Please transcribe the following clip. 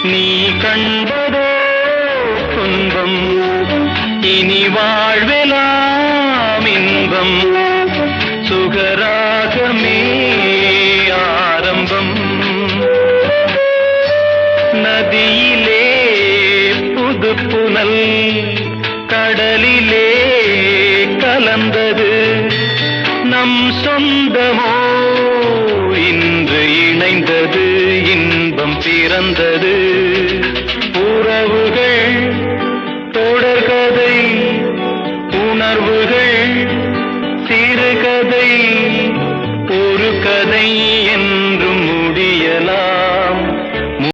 நீ கண்டதோ துன்பம், இனி வாழ்வெலாம் இன்பம். சுகராகமே ஆரம்பம். நதியிலே புது புனல், கடலிலே கலந்தது. நம் சொந்தமோ இன்று இணைந்தது, இன்பம் பிறந்தது.